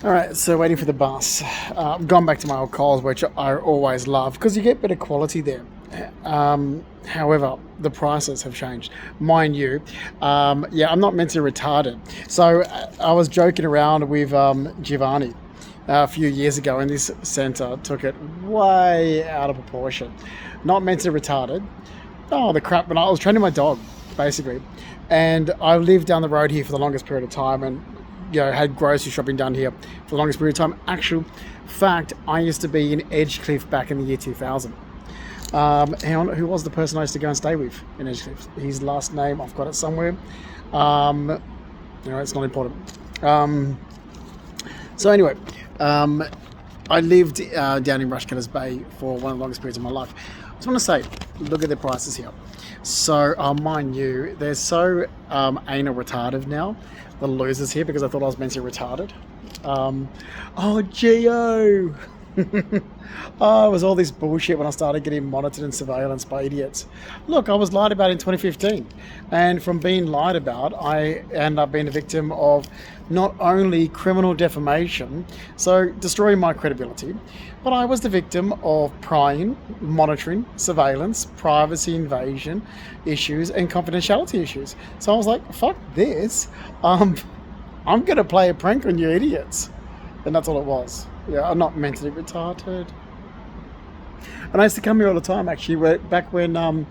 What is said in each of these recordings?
All right, so waiting for the bus. I've gone back to my old Coles, which I always love because you get better quality there. However, the prices have changed. Mind you, yeah, I'm not mentally retarded. So I was joking around with Giovanni a few years ago, and this centre took it way out of proportion. Not mentally retarded. Oh, the crap! When I was training my dog, basically, and I lived down the road here for the longest period of time, and had grocery shopping done here for the longest period of time. Actual fact, I used to be in Edgecliff back in the year 2000. Hang on, who was the person I used to go and stay with in Edgecliff? His last name, I've got it somewhere. It's not important. So anyway, I lived down in Rushcutters Bay for one of the longest periods of my life. I just want to say, look at the prices here. So, mind you, they're so anal retarded now, the losers here, because I thought I was mentally retarded. Geo! Oh, it was all this bullshit when I started getting monitored and surveillance by idiots. Look, I was lied about in 2015. And from being lied about, I end up being a victim of not only criminal defamation, so destroying my credibility, but I was the victim of prying, monitoring, surveillance, privacy invasion issues, and confidentiality issues. So I was like, fuck this. I'm going to play a prank on you idiots. And that's all it was. Yeah, I'm not mentally retarded. And I used to come here all the time, actually, back when, I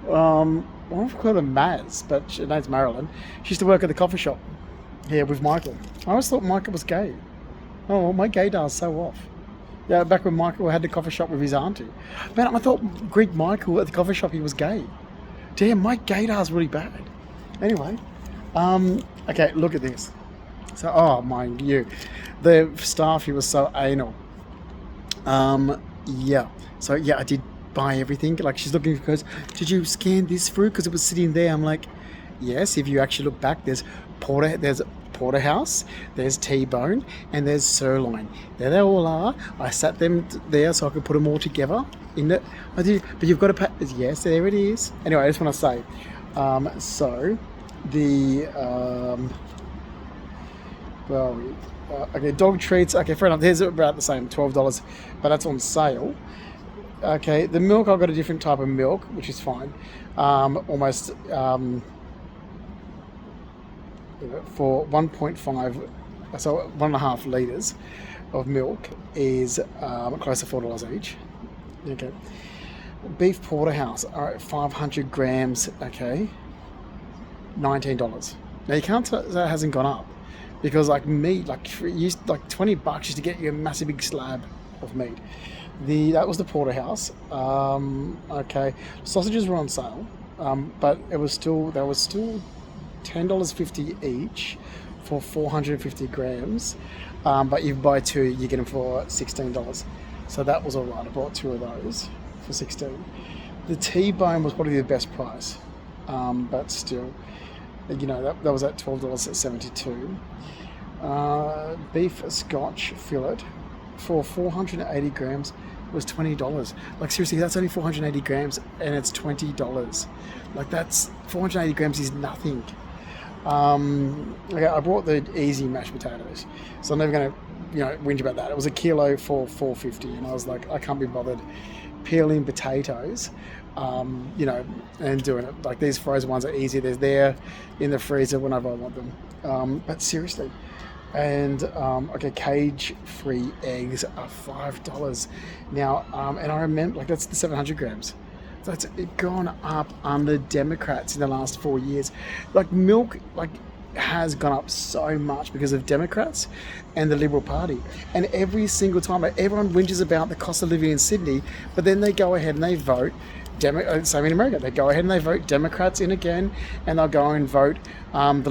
don't call her Maz, but her name's Marilyn. She used to work at the coffee shop here with Michael. I always thought Michael was gay. Oh, well, my gaydar's so off. Yeah, back when Michael had the coffee shop with his auntie. Man, I thought Greek Michael at the coffee shop, he was gay. Damn, my gaydar's really bad. Anyway, okay, look at this. So, mind you, the staff, he was so anal. Yeah. So, yeah, I did buy everything. Like, she's looking, goes, did you scan this through? Because it was sitting there. I'm like, yes, if you actually look back, there's porterhouse, there's T-bone, and there's sirloin. There they all are. I sat them there so I could put them all together in it. I did, but you've got to pay. Yes, there it is. Anyway, I just want to say, so the okay, dog treats. Okay, fair enough. There's about the same, $12, but that's on sale. Okay, the milk, I've got a different type of milk, which is fine. Almost for 1.5, so 1.5 litres of milk is close to $4 each. Okay, beef porterhouse, all right, 500 grams. Okay, $19. Now you can't tell that hasn't gone up. Because like meat, like $20 used to get you a massive big slab of meat. That was the porterhouse. Okay, sausages were on sale, but they were still $10.50 each for 450 grams. But you buy two, you get them for $16. So that was alright. I bought two of those for $16. The T-bone was probably the best price, but still. That was at $12.72. Beef Scotch fillet for 480 grams was $20. Like, seriously, that's only 480 grams and it's $20. Like, that's 480 grams is nothing. Okay, I bought the easy mashed potatoes, so I'm never going to whinge about that. It was a kilo for $4.50, and I was like, I can't be bothered peeling potatoes, and doing it. Like, these frozen ones are easy. They're there in the freezer whenever I want them. But seriously, and okay, cage-free eggs are $5 now. And I remember, like, that's the 700 grams. So it's gone up under Democrats in the last 4 years. Like, milk, has gone up so much because of Democrats and the Liberal Party. And every single time, everyone whinges about the cost of living in Sydney, but then they go ahead and they vote. Same in America. They go ahead and they vote Democrats in again, and they'll go and vote the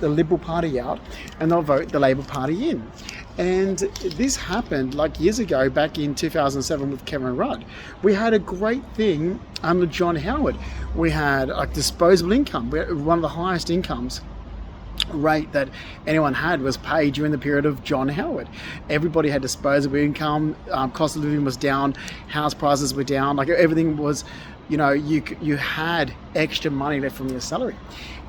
Liberal Party out, and they'll vote the Labor Party in. And this happened like years ago, back in 2007 with Kevin Rudd. We had a great thing under John Howard. We had disposable income. We had one of the highest incomes rate that anyone had was paid during the period of John Howard. Everybody had disposable income, cost of living was down, house prices were down, like everything was you had extra money left from your salary.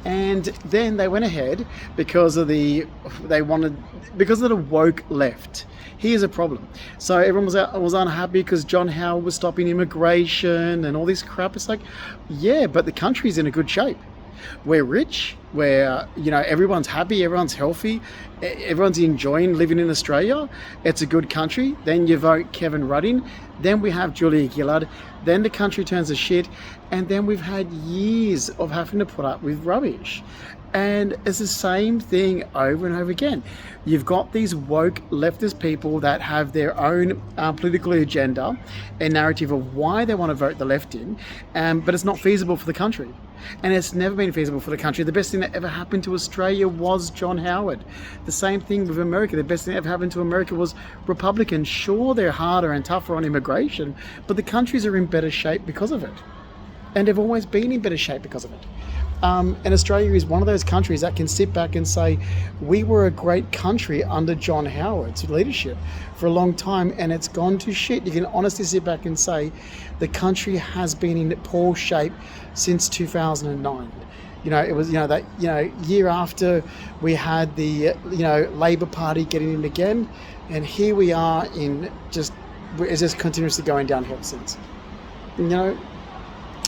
And then they went ahead because of the woke left. Here's a problem. So everyone was unhappy because John Howard was stopping immigration and all this crap. It's like, yeah, but the country's in a good shape. We're rich, everyone's happy, everyone's healthy, everyone's enjoying living in Australia. It's a good country. Then you vote Kevin Rudding, then we have Julia Gillard, then the country turns to shit, and then we've had years of having to put up with rubbish. And it's the same thing over and over again. You've got these woke leftist people that have their own political agenda and narrative of why they want to vote the left in, but it's not feasible for the country. And it's never been feasible for the country. The best thing that ever happened to Australia was John Howard. The same thing with America. The best thing that ever happened to America was Republicans. Sure, they're harder and tougher on immigration, but the countries are in better shape because of it. And they've always been in better shape because of it. And Australia is one of those countries that can sit back and say, we were a great country under John Howard's leadership for a long time, and it's gone to shit. You can honestly sit back and say the country has been in poor shape since 2009. It was, year after we had the, Labor Party getting in again, and here we are it's just continuously going downhill since.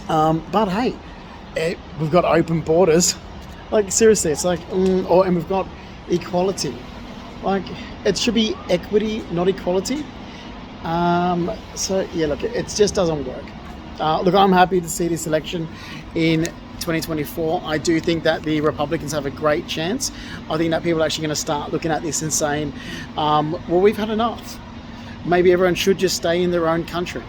But hey, we've got open borders. Like, seriously, it's like, and we've got equality. Like, it should be equity, not equality. So yeah, look, it just doesn't work. Look, I'm happy to see this election in 2024. I do think that the Republicans have a great chance. I think that people are actually going to start looking at this and saying, well, we've had enough. Maybe everyone should just stay in their own country.